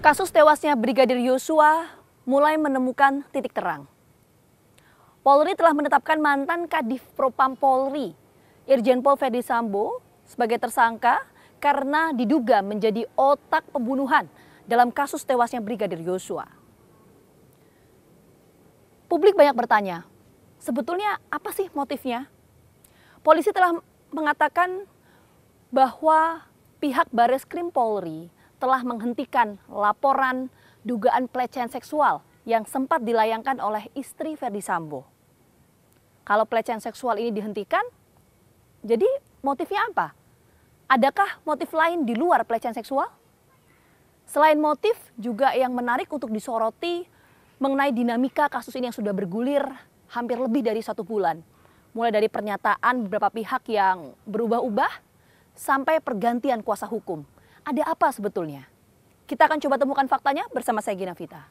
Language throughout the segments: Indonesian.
Kasus tewasnya Brigadir Yosua mulai menemukan titik terang. Polri telah menetapkan mantan Kadif Propam Polri, Irjen Pol Ferdy Sambo, sebagai tersangka karena diduga menjadi otak pembunuhan dalam kasus tewasnya Brigadir Yosua. Publik banyak bertanya, sebetulnya apa sih motifnya? Polisi telah mengatakan bahwa pihak Bareskrim Polri telah menghentikan laporan dugaan pelecehan seksual yang sempat dilayangkan oleh istri Ferdy Sambo. Kalau pelecehan seksual ini dihentikan, jadi motifnya apa? Adakah motif lain di luar pelecehan seksual? Selain motif, juga yang menarik untuk disoroti mengenai dinamika kasus ini yang sudah bergulir hampir lebih dari 1 bulan. Mulai dari pernyataan beberapa pihak yang berubah-ubah sampai pergantian kuasa hukum. Ada apa sebetulnya? Kita akan coba temukan faktanya bersama saya Gina Vita.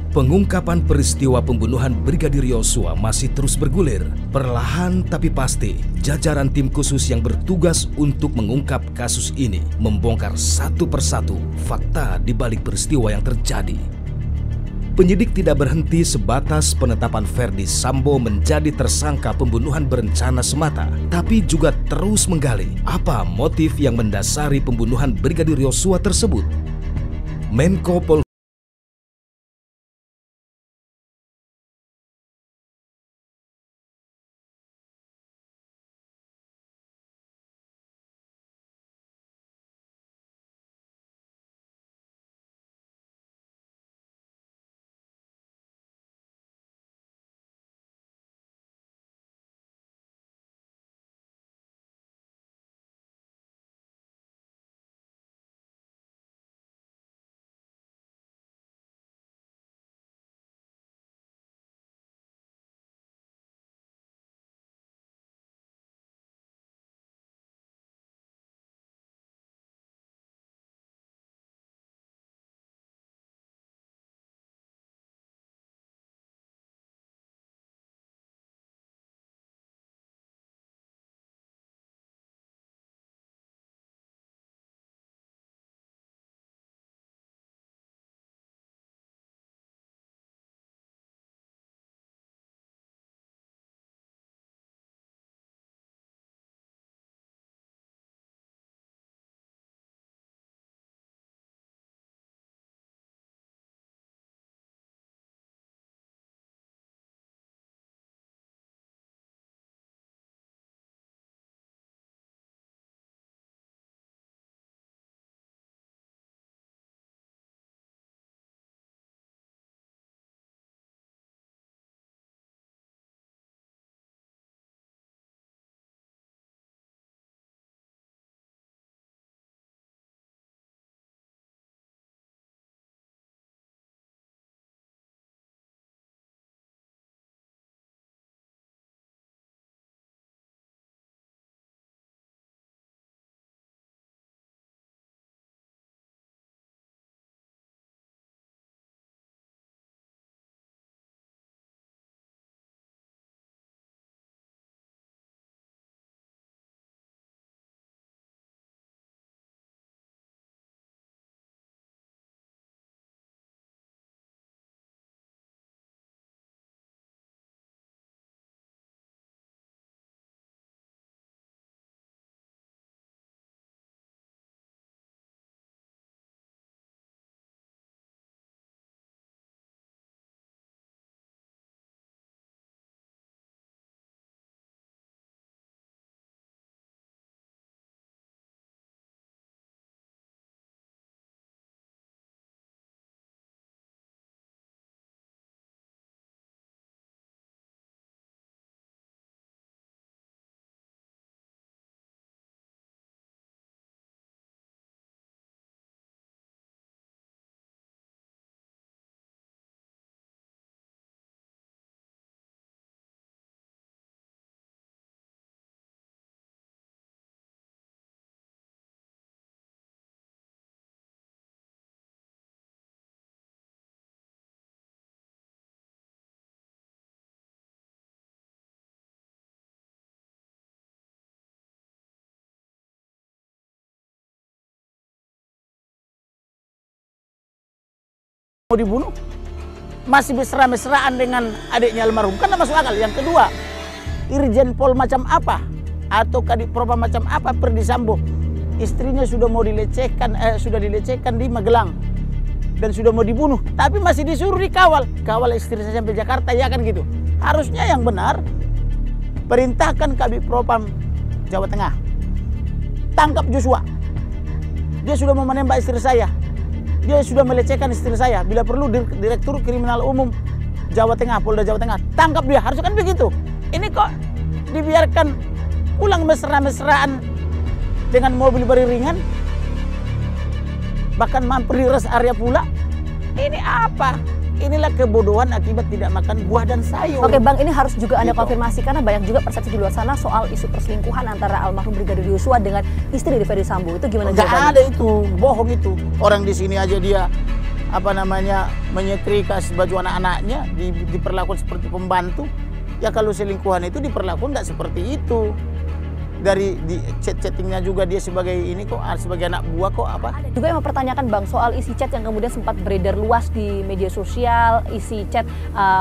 Pengungkapan peristiwa pembunuhan Brigadir Yosua masih terus bergulir. Perlahan tapi pasti, jajaran tim khusus yang bertugas untuk mengungkap kasus ini membongkar satu persatu fakta di balik peristiwa yang terjadi. Penyidik tidak berhenti sebatas penetapan Ferdy Sambo menjadi tersangka pembunuhan berencana semata, tapi juga terus menggali apa motif yang mendasari pembunuhan Brigadir Yosua tersebut. Menko Polhukam dibunuh, masih mesra-mesraan dengan adiknya almarhum, kan tidak masuk akal. Yang kedua, Irjen Pol macam apa atau Kadif Propam macam apa Ferdy Sambo, istrinya sudah mau dilecehkan, sudah dilecehkan di Magelang dan sudah mau dibunuh, tapi masih disuruh dikawal istri saya sampai Jakarta, ya kan gitu. Harusnya yang benar perintahkan Kadif Propam Jawa Tengah, tangkap Joshua. Dia sudah mau menembak istri saya, dia sudah melecehkan istri saya. Bila perlu Direktur Kriminal Umum Jawa Tengah, Polda Jawa Tengah, tangkap dia. Harusnya kan begitu. Ini kok dibiarkan pulang mesra-mesraan dengan mobil beriringan, bahkan mampir di rest area pula. Ini apa? Inilah kebodohan akibat tidak makan buah dan sayur. Oke Bang, ini harus juga Anda konfirmasi karena banyak juga persepsi di luar sana soal isu perselingkuhan antara almarhum Brigadir Yosua dengan istri dari Ferdy Sambo. Itu gimana jawabannya? Nggak ada itu, bohong itu. Orang di sini aja dia menyetrika baju anak-anaknya, diperlakukan seperti pembantu. Ya kalau selingkuhan itu diperlakukan nggak seperti itu. Dari di chattingnya juga dia sebagai ini kok, sebagai anak buah kok apa? Ada juga yang mempertanyakan Bang soal isi chat yang kemudian sempat beredar luas di media sosial, isi chat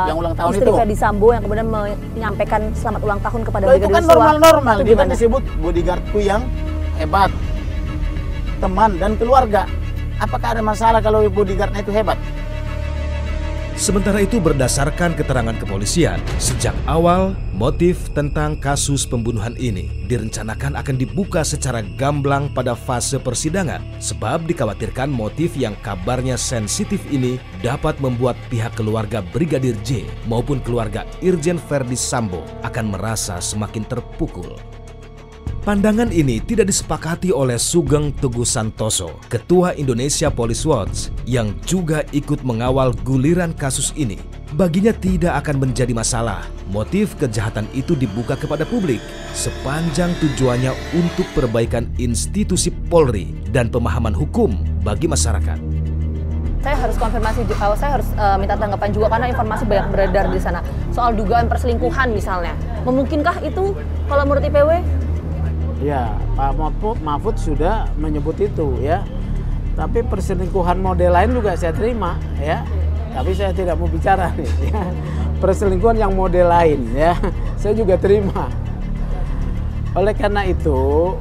yang ulang tahun istri itu Ferdy Sambo yang kemudian menyampaikan selamat ulang tahun kepada Brigadir Yosua. Itu kan normal-normal, dia kan disebut bodyguardku yang hebat, teman dan keluarga. Apakah ada masalah kalau bodyguardnya itu hebat? Sementara itu berdasarkan keterangan kepolisian, sejak awal motif tentang kasus pembunuhan ini direncanakan akan dibuka secara gamblang pada fase persidangan sebab dikhawatirkan motif yang kabarnya sensitif ini dapat membuat pihak keluarga Brigadir J maupun keluarga Irjen Ferdy Sambo akan merasa semakin terpukul. Pandangan ini tidak disepakati oleh Sugeng Teguh Santoso, Ketua Indonesia Police Watch, yang juga ikut mengawal guliran kasus ini. Baginya tidak akan menjadi masalah motif kejahatan itu dibuka kepada publik sepanjang tujuannya untuk perbaikan institusi Polri dan pemahaman hukum bagi masyarakat. Saya harus konfirmasi, saya harus minta tanggapan juga karena informasi banyak beredar di sana soal dugaan perselingkuhan misalnya. Memungkinkah itu kalau menurut IPW? Ya, Pak Mahfud sudah menyebut itu ya. Tapi perselingkuhan model lain juga saya terima ya. Tapi saya tidak mau bicara nih ya. Perselingkuhan yang model lain ya, saya juga terima. Oleh karena itu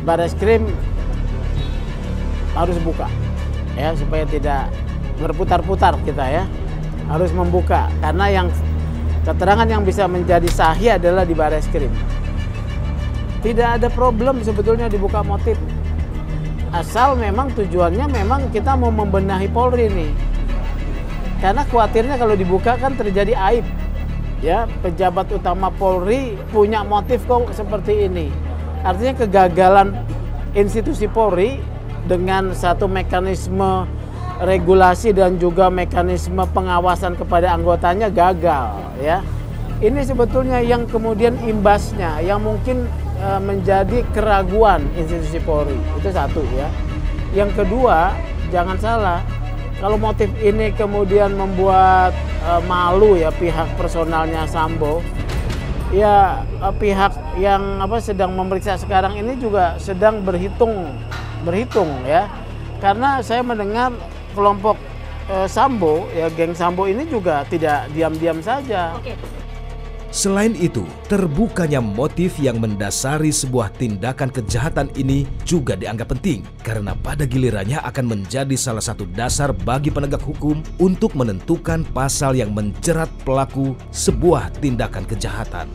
Barreskrim harus buka ya supaya tidak berputar-putar kita ya. Harus membuka karena yang keterangan yang bisa menjadi sahih adalah di Barreskrim. Tidak ada problem sebetulnya dibuka motif. Asal memang tujuannya memang kita mau membenahi Polri nih. Karena khawatirnya kalau dibuka kan terjadi aib. Ya, pejabat utama Polri punya motif kok seperti ini. Artinya kegagalan institusi Polri dengan satu mekanisme regulasi dan juga mekanisme pengawasan kepada anggotanya gagal ya. Ini sebetulnya yang kemudian imbasnya yang mungkin menjadi keraguan institusi Polri. Itu satu ya. Yang kedua, jangan salah, kalau motif ini kemudian membuat malu ya pihak personalnya Sambo, ya pihak yang sedang memeriksa sekarang ini juga sedang berhitung ya. Karena saya mendengar kelompok Sambo, ya geng Sambo ini juga tidak diam-diam saja. Selain itu, terbukanya motif yang mendasari sebuah tindakan kejahatan ini juga dianggap penting karena pada gilirannya akan menjadi salah satu dasar bagi penegak hukum untuk menentukan pasal yang menjerat pelaku sebuah tindakan kejahatan.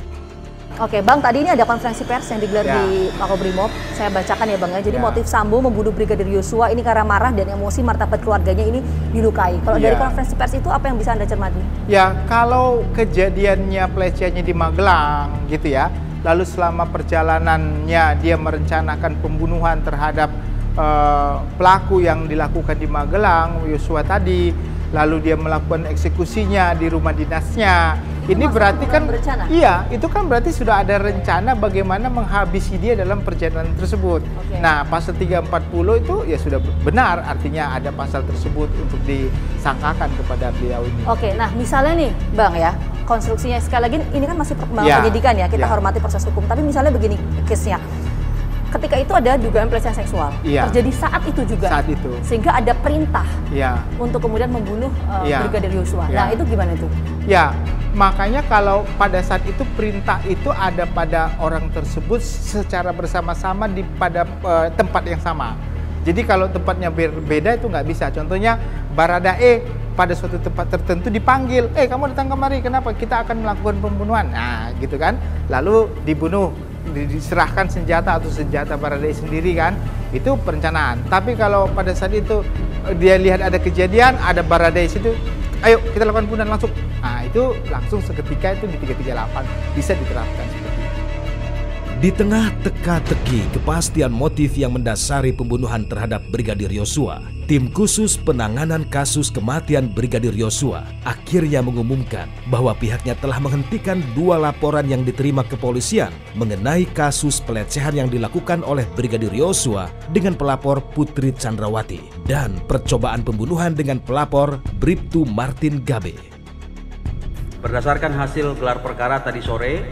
Oke Bang, tadi ini ada konferensi pers yang digelar di Makobrimob. Saya bacakan ya Bang ya. Jadi motif Sambo membunuh Brigadir Yosua ini karena marah dan emosi martabat keluarganya ini dilukai. Kalau dari konferensi pers itu apa yang bisa Anda cermati? Ya, kalau kejadiannya pelecehannya di Magelang gitu ya, lalu selama perjalanannya dia merencanakan pembunuhan terhadap pelaku yang dilakukan di Magelang, Yosua tadi, lalu dia melakukan eksekusinya di rumah dinasnya. Ini berarti kan berencana? Iya, itu kan berarti sudah ada rencana bagaimana menghabisi dia dalam perjalanan tersebut. Nah, pasal 340 itu ya sudah benar, artinya ada pasal tersebut untuk disangkakan kepada beliau ini. Nah misalnya nih Bang ya, konstruksinya sekali lagi ini kan masih perkembangan penyidikan ya, kita hormati proses hukum. Tapi misalnya begini case-nya, ketika itu ada dugaan pelecehan seksual. Iya. Terjadi saat itu juga. Saat itu. Sehingga ada perintah Ya. untuk kemudian membunuh Iya. Brigadir Yosua. Iya. Nah, itu gimana tuh? Ya, makanya kalau pada saat itu perintah itu ada pada orang tersebut secara bersama-sama pada tempat yang sama. Jadi kalau tempatnya berbeda itu nggak bisa. Contohnya Baradae pada suatu tempat tertentu dipanggil, kamu datang kemari, kenapa? Kita akan melakukan pembunuhan. Nah, gitu kan. Lalu dibunuh, diserahkan senjata atau senjata Baradae sendiri kan. Itu perencanaan. Tapi kalau pada saat itu dia lihat ada kejadian, ada Baradae situ, ayo kita lakukan pembunuhan langsung. Nah, itu langsung seketika itu di 338 bisa diterapkan seperti itu. Di tengah teka-teki kepastian motif yang mendasari pembunuhan terhadap Brigadir Yosua, tim khusus penanganan kasus kematian Brigadir Yosua akhirnya mengumumkan bahwa pihaknya telah menghentikan 2 laporan yang diterima kepolisian mengenai kasus pelecehan yang dilakukan oleh Brigadir Yosua dengan pelapor Putri Chandrawati dan percobaan pembunuhan dengan pelapor Bribtu Martin Gabe. Berdasarkan hasil gelar perkara tadi sore,